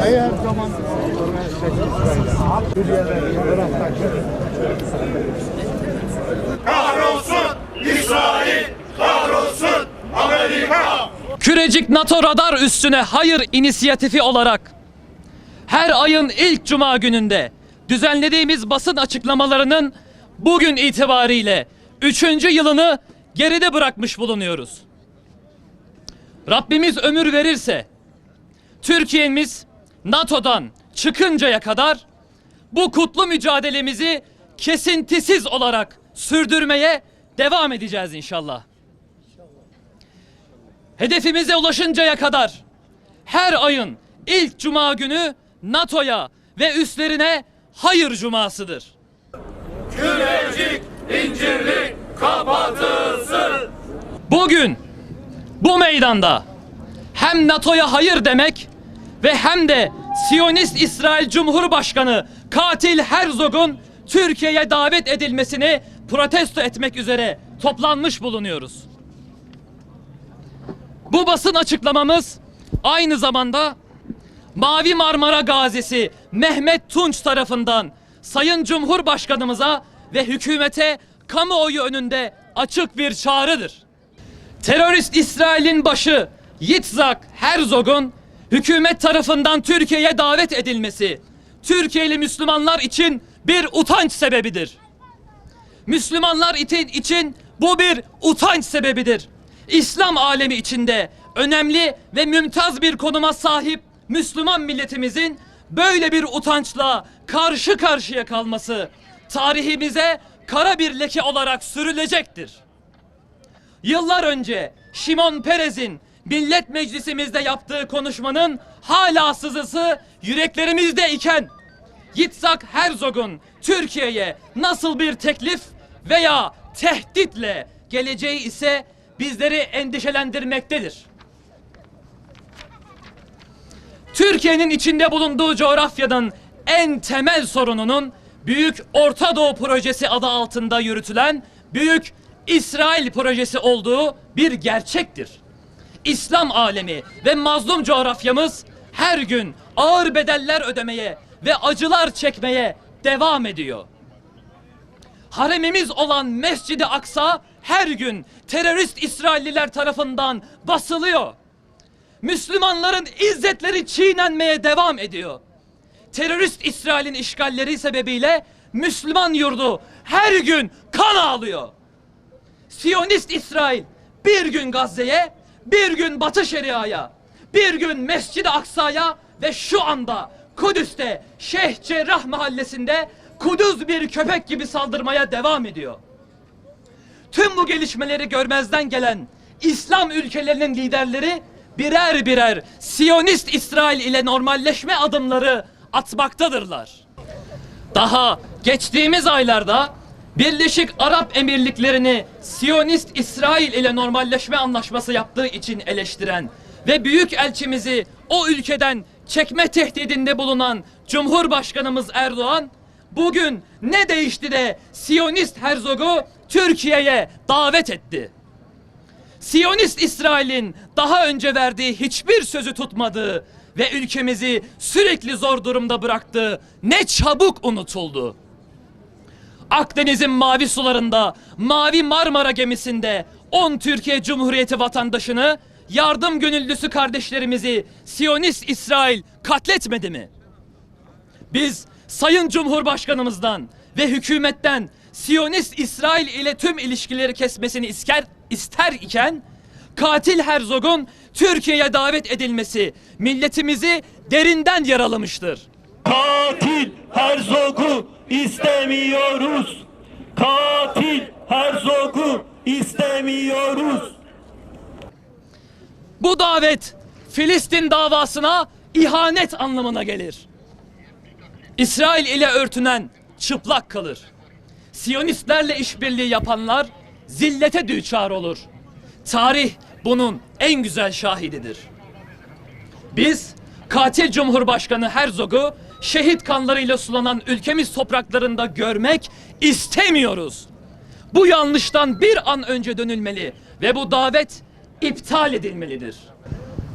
Her zaman kahrolsun İsrail, kahrolsun Amerika. Kürecik NATO radar üssüne hayır inisiyatifi olarak her ayın ilk cuma gününde düzenlediğimiz basın açıklamalarının bugün itibariyle 3. yılını geride bırakmış bulunuyoruz. Rabbimiz ömür verirse Türkiye'miz NATO'dan çıkıncaya kadar bu kutlu mücadelemizi kesintisiz olarak sürdürmeye devam edeceğiz inşallah. Hedefimize ulaşıncaya kadar her ayın ilk cuma günü NATO'ya ve üslerine hayır cumasıdır. Kürecik incirlik kapatılsın. Bugün bu meydanda hem NATO'ya hayır demek ve hem de Siyonist İsrail Cumhurbaşkanı katil Herzog'un Türkiye'ye davet edilmesini protesto etmek üzere toplanmış bulunuyoruz. Bu basın açıklamamız aynı zamanda Mavi Marmara Gazisi Mehmet Tunç tarafından Sayın Cumhurbaşkanımıza ve hükümete kamuoyu önünde açık bir çağrıdır. Terörist İsrail'in başı Yitzhak Herzog'un hükümet tarafından Türkiye'ye davet edilmesi Türkiye'li Müslümanlar için bir utanç sebebidir. Müslümanlar için bu bir utanç sebebidir. İslam alemi içinde önemli ve mümtaz bir konuma sahip Müslüman milletimizin böyle bir utançla karşı karşıya kalması tarihimize kara bir leke olarak sürülecektir. Yıllar önce Şimon Perez'in Millet Meclisimizde yaptığı konuşmanın hala sızısı yüreklerimizde iken Yitzhak Herzog'un Türkiye'ye nasıl bir teklif veya tehditle geleceği ise bizleri endişelendirmektedir. Türkiye'nin içinde bulunduğu coğrafyanın en temel sorununun Büyük Orta Doğu Projesi adı altında yürütülen Büyük İsrail Projesi olduğu bir gerçektir. İslam alemi ve mazlum coğrafyamız her gün ağır bedeller ödemeye ve acılar çekmeye devam ediyor. Haremimiz olan Mescid-i Aksa her gün terörist İsrailliler tarafından basılıyor. Müslümanların izzetleri çiğnenmeye devam ediyor. Terörist İsrail'in işgalleri sebebiyle Müslüman yurdu her gün kan ağlıyor. Siyonist İsrail bir gün Gazze'ye, bir gün Batı Şeria'ya, bir gün Mescid-i Aksa'ya ve şu anda Kudüs'te Şeyh Cerrah mahallesinde kuduz bir köpek gibi saldırmaya devam ediyor. Tüm bu gelişmeleri görmezden gelen İslam ülkelerinin liderleri birer birer Siyonist İsrail ile normalleşme adımları atmaktadırlar. Daha geçtiğimiz aylarda Birleşik Arap Emirlikleri'ni Siyonist İsrail ile normalleşme anlaşması yaptığı için eleştiren ve büyükelçimizi o ülkeden çekme tehdidinde bulunan Cumhurbaşkanımız Erdoğan bugün ne değişti de Siyonist Herzog'u Türkiye'ye davet etti. Siyonist İsrail'in daha önce verdiği hiçbir sözü tutmadığı ve ülkemizi sürekli zor durumda bıraktığı ne çabuk unutuldu. Akdeniz'in mavi sularında Mavi Marmara gemisinde 10 Türkiye Cumhuriyeti vatandaşını, yardım gönüllüsü kardeşlerimizi Siyonist İsrail katletmedi mi? Biz Sayın Cumhurbaşkanımızdan ve hükümetten Siyonist İsrail ile tüm ilişkileri kesmesini ister iken katil Herzog'un Türkiye'ye davet edilmesi milletimizi derinden yaralamıştır. Katil Herzog'u istemiyoruz. Katil Herzog'u istemiyoruz. Bu davet Filistin davasına ihanet anlamına gelir. İsrail ile örtünen çıplak kalır. Siyonistlerle işbirliği yapanlar zillete düçar olur. Tarih bunun en güzel şahididir. Biz katil Cumhurbaşkanı Herzog'u şehit kanlarıyla sulanan ülkemiz topraklarında görmek istemiyoruz. Bu yanlıştan bir an önce dönülmeli ve bu davet iptal edilmelidir.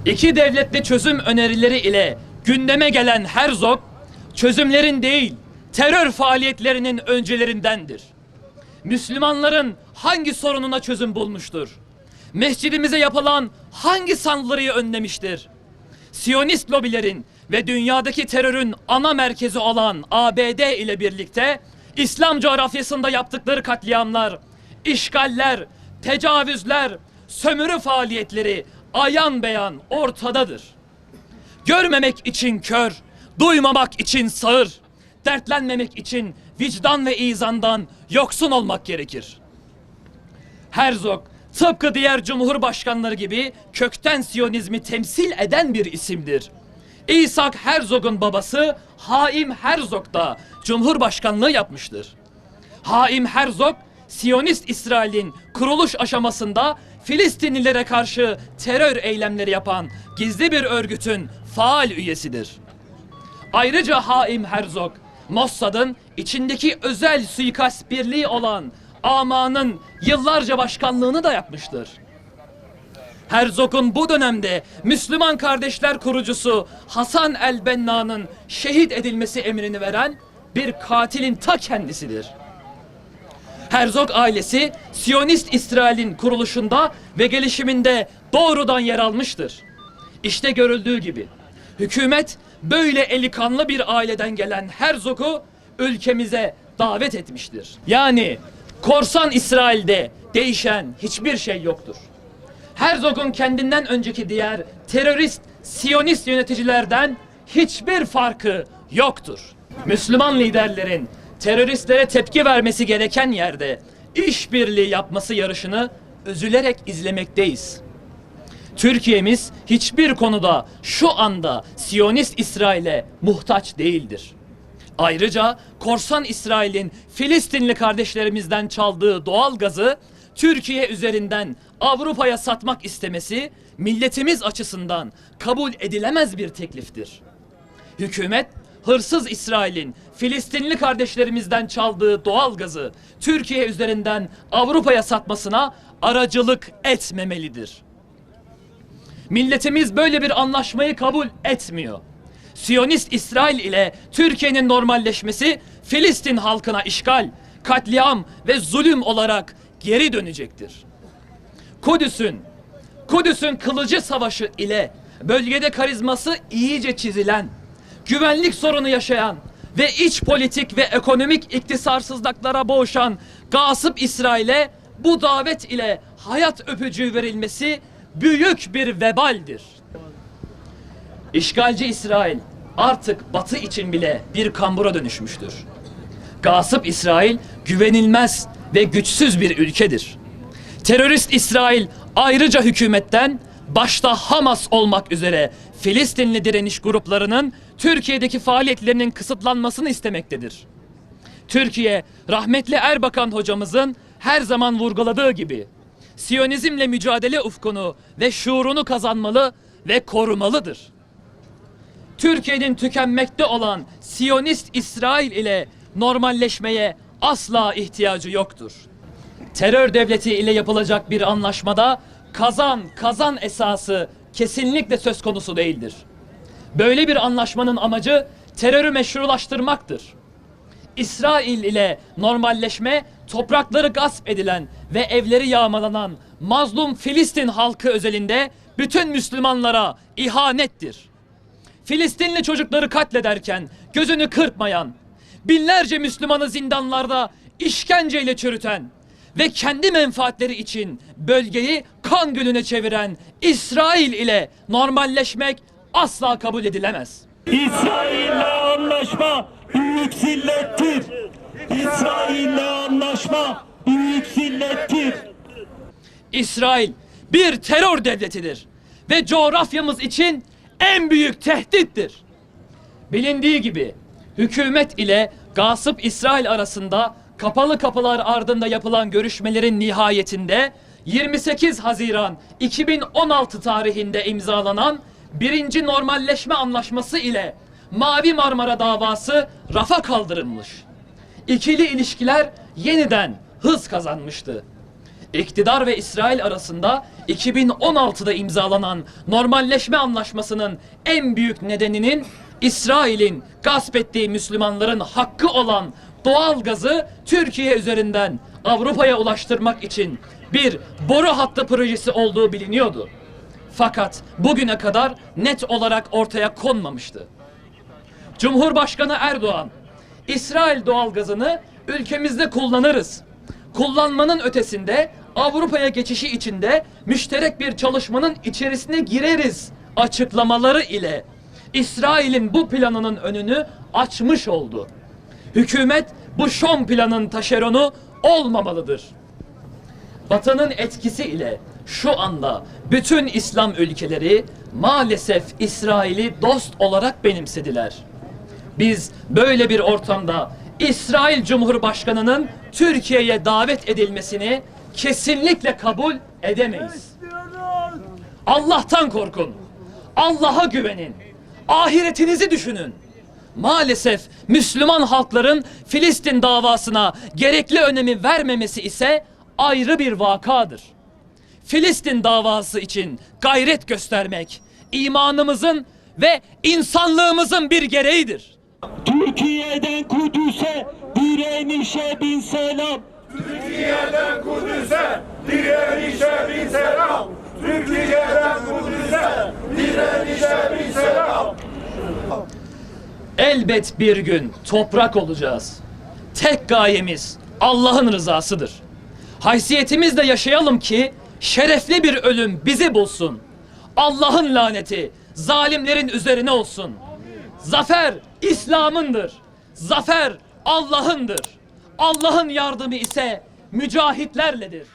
İki devletli çözüm önerileri ile gündeme gelen Herzog, çözümlerin değil, terör faaliyetlerinin öncülerindendir. Müslümanların hangi sorununa çözüm bulmuştur? Mescidimize yapılan hangi saldırıyı önlemiştir? Siyonist lobilerin ve dünyadaki terörün ana merkezi olan ABD ile birlikte İslam coğrafyasında yaptıkları katliamlar, işgaller, tecavüzler, sömürü faaliyetleri ayan beyan ortadadır. Görmemek için kör, duymamak için sağır, dertlenmemek için vicdan ve izandan yoksun olmak gerekir. Herzog, tıpkı diğer cumhurbaşkanları gibi kökten Siyonizmi temsil eden bir isimdir. İshak Herzog'un babası Haim Herzog da cumhurbaşkanlığı yapmıştır. Haim Herzog, Siyonist İsrail'in kuruluş aşamasında Filistinlilere karşı terör eylemleri yapan gizli bir örgütün faal üyesidir. Ayrıca Haim Herzog, Mossad'ın içindeki özel suikast birliği olan AMA'nın yıllarca başkanlığını da yapmıştır. Herzog'un bu dönemde Müslüman Kardeşler kurucusu Hasan el-Benna'nın şehit edilmesi emrini veren bir katilin ta kendisidir. Herzog ailesi Siyonist İsrail'in kuruluşunda ve gelişiminde doğrudan yer almıştır. İşte görüldüğü gibi hükümet böyle eli kanlı bir aileden gelen Herzog'u ülkemize davet etmiştir. Yani korsan İsrail'de değişen hiçbir şey yoktur. Herzog'un kendinden önceki diğer terörist Siyonist yöneticilerden hiçbir farkı yoktur. Müslüman liderlerin teröristlere tepki vermesi gereken yerde işbirliği yapması yarışını üzülerek izlemekteyiz. Türkiye'miz hiçbir konuda şu anda Siyonist İsrail'e muhtaç değildir. Ayrıca korsan İsrail'in Filistinli kardeşlerimizden çaldığı doğal gazı Türkiye üzerinden Avrupa'ya satmak istemesi milletimiz açısından kabul edilemez bir tekliftir. Hükümet, hırsız İsrail'in Filistinli kardeşlerimizden çaldığı doğal gazı Türkiye üzerinden Avrupa'ya satmasına aracılık etmemelidir. Milletimiz böyle bir anlaşmayı kabul etmiyor. Siyonist İsrail ile Türkiye'nin normalleşmesi Filistin halkına işgal, katliam ve zulüm olarak geri dönecektir. Kudüs'ün kılıcı savaşı ile bölgede karizması iyice çizilen, güvenlik sorunu yaşayan ve iç politik ve ekonomik iktisarsızlıklara boğuşan gasip İsrail'e bu davet ile hayat öpücüğü verilmesi büyük bir vebaldir. İşgalci İsrail artık Batı için bile bir kambura dönüşmüştür. Gasip İsrail güvenilmez ve güçsüz bir ülkedir. Terörist İsrail ayrıca hükümetten başta Hamas olmak üzere Filistinli direniş gruplarının Türkiye'deki faaliyetlerinin kısıtlanmasını istemektedir. Türkiye, rahmetli Erbakan hocamızın her zaman vurguladığı gibi Siyonizmle mücadele ufkunu ve şuurunu kazanmalı ve korumalıdır. Türkiye'nin tükenmekte olan Siyonist İsrail ile normalleşmeye asla ihtiyacı yoktur. Terör devleti ile yapılacak bir anlaşmada kazan esası kesinlikle söz konusu değildir. Böyle bir anlaşmanın amacı terörü meşrulaştırmaktır. İsrail ile normalleşme, toprakları gasp edilen ve evleri yağmalanan mazlum Filistin halkı özelinde bütün Müslümanlara ihanettir. Filistinli çocukları katlederken gözünü kırpmayan, binlerce Müslümanı zindanlarda işkenceyle çürüten ve kendi menfaatleri için bölgeyi kan gölüne çeviren İsrail ile normalleşmek asla kabul edilemez. İsrail'le anlaşma büyük zillettir. İsrail'le anlaşma büyük zillettir. İsrail bir terör devletidir ve coğrafyamız için en büyük tehdittir. Bilindiği gibi hükümet ile gasip İsrail arasında kapalı kapılar ardında yapılan görüşmelerin nihayetinde 28 Haziran 2016 tarihinde imzalanan 1. Normalleşme Anlaşması ile Mavi Marmara davası rafa kaldırılmış. İkili ilişkiler yeniden hız kazanmıştı. İktidar ve İsrail arasında 2016'da imzalanan normalleşme anlaşmasının en büyük nedeninin İsrail'in gasp ettiği Müslümanların hakkı olan doğal gazı Türkiye üzerinden Avrupa'ya ulaştırmak için bir boru hattı projesi olduğu biliniyordu. Fakat bugüne kadar net olarak ortaya konmamıştı. Cumhurbaşkanı Erdoğan, İsrail doğalgazını ülkemizde kullanırız. Kullanmanın ötesinde Avrupa'ya geçişi içinde müşterek bir çalışmanın içerisine gireriz açıklamaları ile İsrail'in bu planının önünü açmış oldu. Hükümet bu şom planın taşeronu olmamalıdır. Batı'nın etkisi ile şu anda bütün İslam ülkeleri maalesef İsrail'i dost olarak benimsediler. Biz böyle bir ortamda İsrail Cumhurbaşkanı'nın Türkiye'ye davet edilmesini kesinlikle kabul edemeyiz. Allah'tan korkun. Allah'a güvenin. Ahiretinizi düşünün. Maalesef Müslüman halkların Filistin davasına gerekli önemi vermemesi ise ayrı bir vakadır. Filistin davası için gayret göstermek imanımızın ve insanlığımızın bir gereğidir. Türkiye'den Kudüs'e direnişe bin selam. Türkiye'den Kudüs'e direnişe bin selam. Türkiye'den Kudüs'e direnişe bin selam. Elbet bir gün toprak olacağız. Tek gayemiz Allah'ın rızasıdır. Haysiyetimizle yaşayalım ki şerefli bir ölüm bizi bulsun. Allah'ın laneti zalimlerin üzerine olsun. Zafer İslam'ındır. Zafer Allah'ındır. Allah'ın yardımı ise mücahitlerledir.